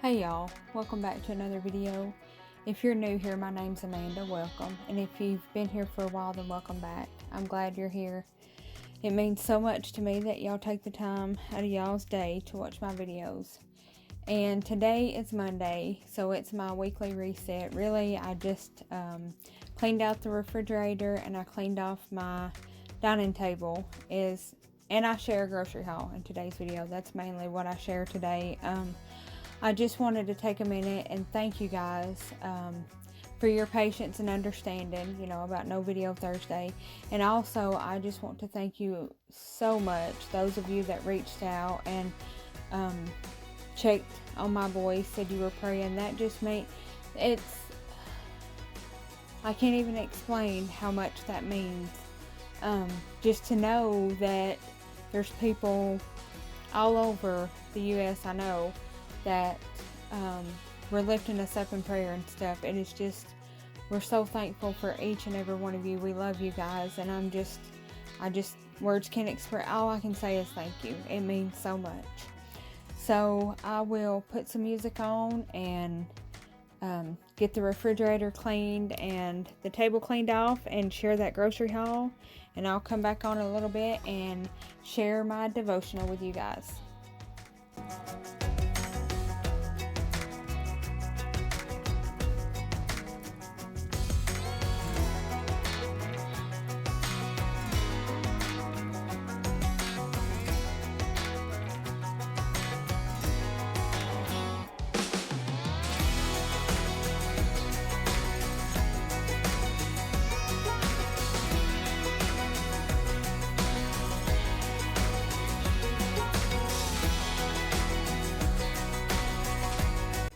Hey y'all, welcome back to another video. If you're new here, my name's Amanda, welcome. And if you've been here for a while, then welcome back. I'm glad you're here. It means so much to me that y'all take the time out of y'all's day to watch my videos. And today is Monday, so it's my weekly reset. Really, I just cleaned out the refrigerator and I cleaned off my dining table. And I share a grocery haul in today's video. That's mainly what I share today. I just wanted to take a minute and thank you guys for your patience and understanding, about no video Thursday. And also, I just want to thank you so much, those of you that reached out and checked on my voice, said you were praying. That just means, I can't even explain how much that means. Just to know that there's people all over the U.S., I know, that we're lifting us up in prayer and stuff. And it's just, we're so thankful for each and every one of you. We love you guys, and I just words can't express. All I can say is thank you. It means so much. So I will put some music on and get the refrigerator cleaned and the table cleaned off and share that grocery haul, and I'll come back on in a little bit and share my devotional with you guys.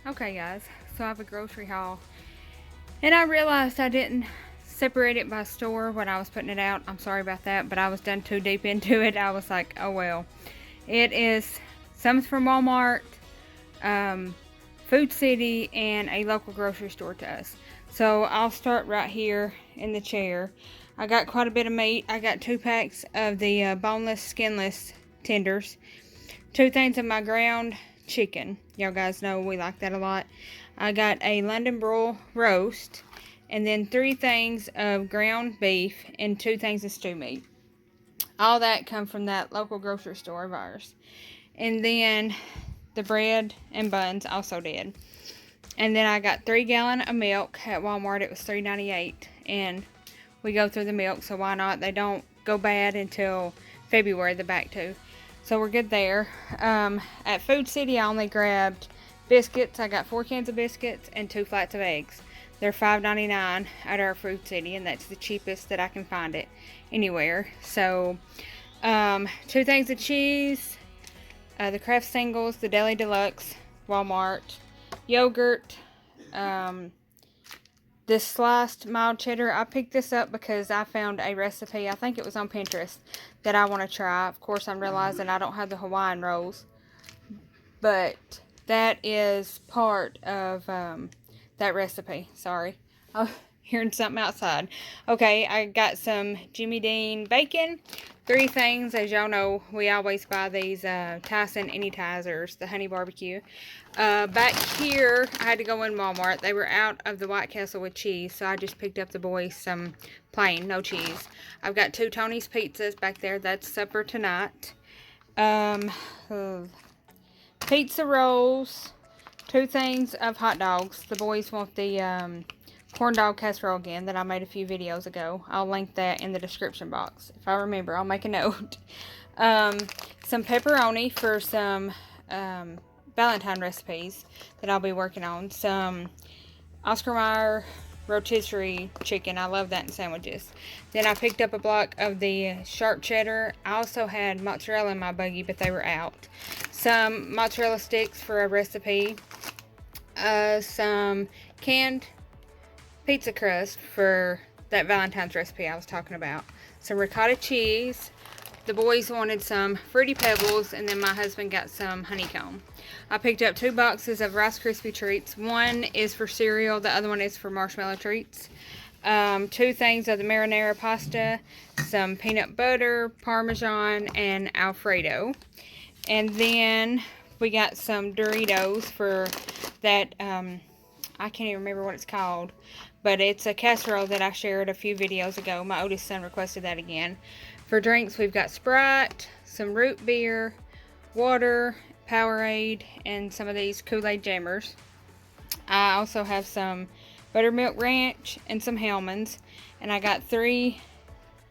Okay guys, so I have a grocery haul, and I realized I didn't separate it by store when I was putting it out. I'm sorry about that, but I was done too deep into it. I was like, oh well. It is, some's from Walmart, Food City, and a local grocery store to us. So I'll start right here in the chair. I got quite a bit of meat. I got 2 packs of the boneless, skinless tenders, 2 things of my ground chicken. Y'all guys know we like that a lot. I got a London broil roast, and then 3 things of ground beef and 2 things of stew meat. All that come from that local grocery store of ours. And then the bread and buns also did. And then I got 3 gallons of milk at Walmart. It was $3.98, and we go through the milk, so why not? They don't go bad until February, the back two. So we're good there. At Food City, I only grabbed biscuits. I got 4 cans of biscuits and 2 flats of eggs. They're $5.99 at our Food City, and that's the cheapest that I can find it anywhere. So 2 things of cheese, the Kraft Singles, the Deli Deluxe, Walmart, yogurt, this sliced mild cheddar. I picked this up because I found a recipe, I think it was on Pinterest, that I want to try. Of course, I'm realizing I don't have the Hawaiian rolls, but that is part of that recipe. Sorry, I'm hearing something outside. Okay, I got some Jimmy Dean bacon, 3 things. As y'all know, we always buy these Tyson Anytizers, the honey barbecue. Back here, I had to go in Walmart. They were out of the White Castle with cheese, so I just picked up the boys some plain, no cheese. I've got 2 Tony's pizzas back there. That's supper tonight. Pizza rolls, 2 things of hot dogs. The boys want the corn dog casserole again that I made a few videos ago. I'll link that in the description box. If I remember, I'll make a note. Some pepperoni for some Valentine recipes that I'll be working on. Some Oscar Mayer rotisserie chicken. I love that in sandwiches. Then I picked up a block of the sharp cheddar. I also had mozzarella in my buggy, but they were out. Some mozzarella sticks for a recipe. Some canned pizza crust for that Valentine's recipe I was talking about. Some ricotta cheese. The boys wanted some Fruity Pebbles, and then my husband got some honeycomb. I picked up 2 boxes of Rice Krispie treats. One is for cereal, the other one is for marshmallow treats. 2 things of the marinara pasta, some peanut butter, Parmesan, and Alfredo. And then we got some Doritos for that, I can't even remember what it's called, but it's a casserole that I shared a few videos ago. My oldest son requested that again. For drinks, we've got Sprite, some root beer, water, Powerade, and some of these Kool-Aid jammers. I also have some buttermilk ranch and some Hellmann's, and I got 3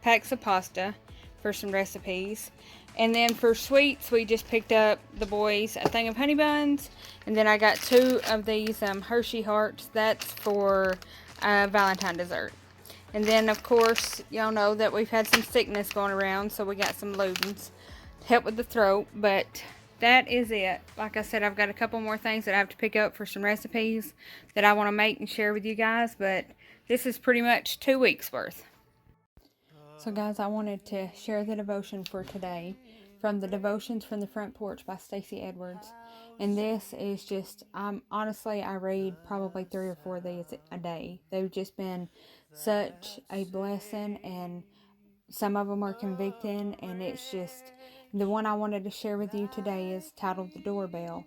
packs of pasta for some recipes. And then for sweets, we just picked up the boys a thing of honey buns, and then I got 2 of these Hershey hearts. That's for Valentine dessert. And then, of course, y'all know that we've had some sickness going around, so we got some Ludens to help with the throat. But that is it. Like I said, I've got a couple more things that I have to pick up for some recipes that I want to make and share with you guys, but this is pretty much 2 weeks worth. So guys, I wanted to share the devotion for today from the Devotions from the Front Porch by Stacey Edwards. And this is just, honestly, I read probably 3 or 4 of these a day. They've just been such a blessing, and some of them are convicting, and it's just, the one I wanted to share with you today is titled The Doorbell.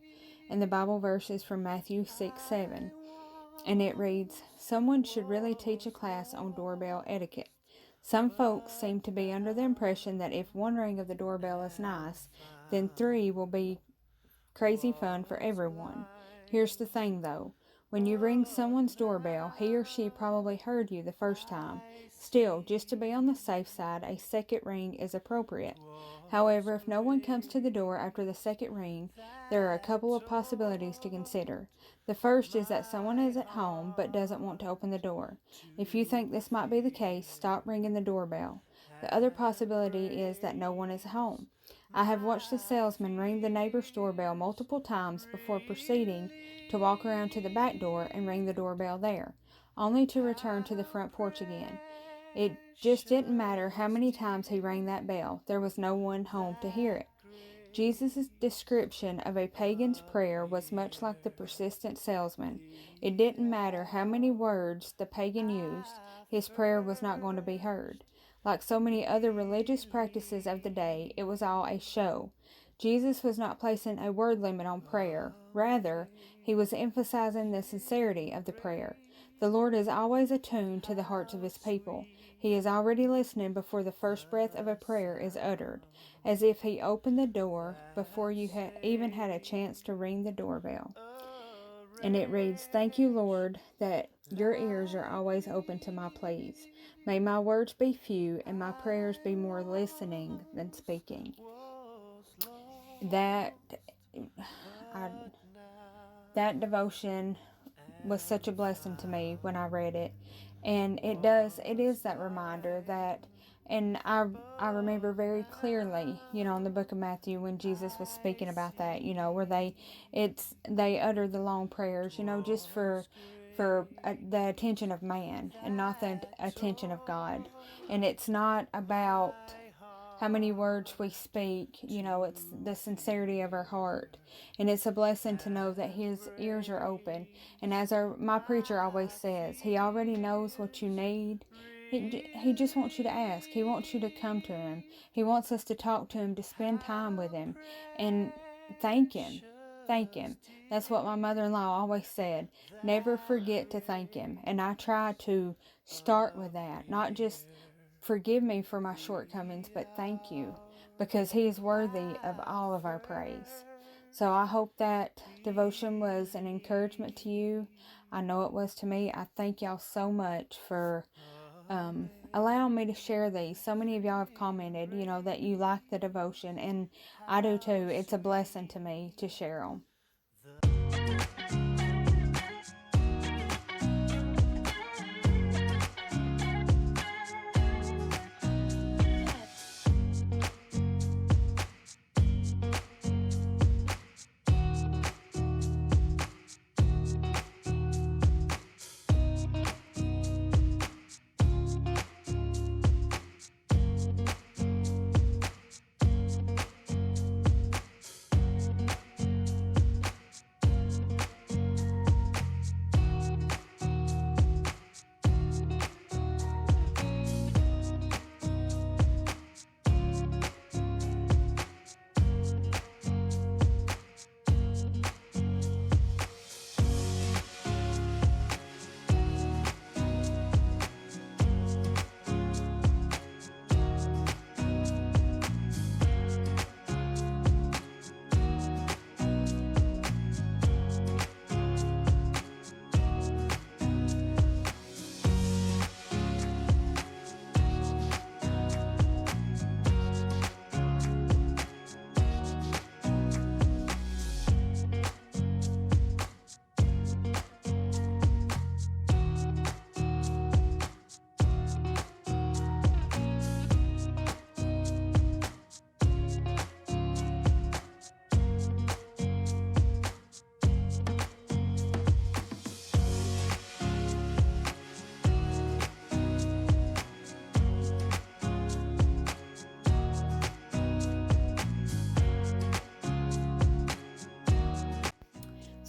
And the Bible verse is from Matthew 6:7. And it reads, "Someone should really teach a class on doorbell etiquette. Some folks seem to be under the impression that if one ring of the doorbell is nice, then 3 will be crazy fun for everyone. Here's the thing though. When you ring someone's doorbell, he or she probably heard you the first time. Still, just to be on the safe side, a second ring is appropriate. However, if no one comes to the door after the second ring, there are a couple of possibilities to consider. The first is that someone is at home but doesn't want to open the door. If you think this might be the case, stop ringing the doorbell. The other possibility is that no one is home. I have watched the salesman ring the neighbor's doorbell multiple times before proceeding to walk around to the back door and ring the doorbell there, only to return to the front porch again. It just didn't matter how many times he rang that bell. There was no one home to hear it. Jesus' description of a pagan's prayer was much like the persistent salesman. It didn't matter how many words the pagan used, his prayer was not going to be heard. Like so many other religious practices of the day, it was all a show. Jesus was not placing a word limit on prayer. Rather, he was emphasizing the sincerity of the prayer. The Lord is always attuned to the hearts of his people. He is already listening before the first breath of a prayer is uttered, as if he opened the door before you even had a chance to ring the doorbell. And it reads, "Thank you, Lord, that your ears are always open to my pleas. May my words be few and my prayers be more listening than speaking." That devotion was such a blessing to me when I read it. And it is that reminder that, and I remember very clearly, in the book of Matthew when Jesus was speaking about that, where they uttered the long prayers, just for the attention of man and not the attention of God. And it's not about how many words we speak, it's the sincerity of our heart. And it's a blessing to know that his ears are open. And as my preacher always says, he already knows what you need. He just wants you to ask. He wants you to come to him. He wants us to talk to him, to spend time with him, and thank him. Thank him. That's what my mother-in-law always said. Never forget to thank him. And I try to start with that, not just forgive me for my shortcomings, but thank you, because he is worthy of all of our praise. So I hope that devotion was an encouragement to you. I know it was to me. I thank y'all so much for allowing me to share these. So many of y'all have commented, that you like the devotion, and I do too. It's a blessing to me to share them.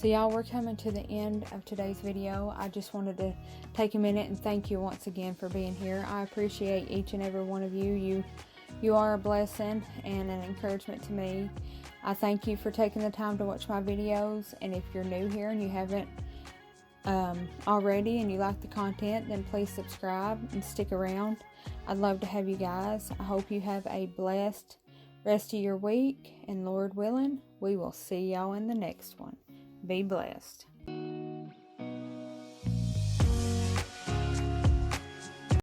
So y'all, we're coming to the end of today's video. I just wanted to take a minute and thank you once again for being here. I appreciate each and every one of you. You are a blessing and an encouragement to me. I thank you for taking the time to watch my videos, and if you're new here and you haven't already and you like the content, then please subscribe and stick around. I'd love to have you guys. I hope you have a blessed rest of your week, and Lord willing, we will see y'all in the next one. Be blessed.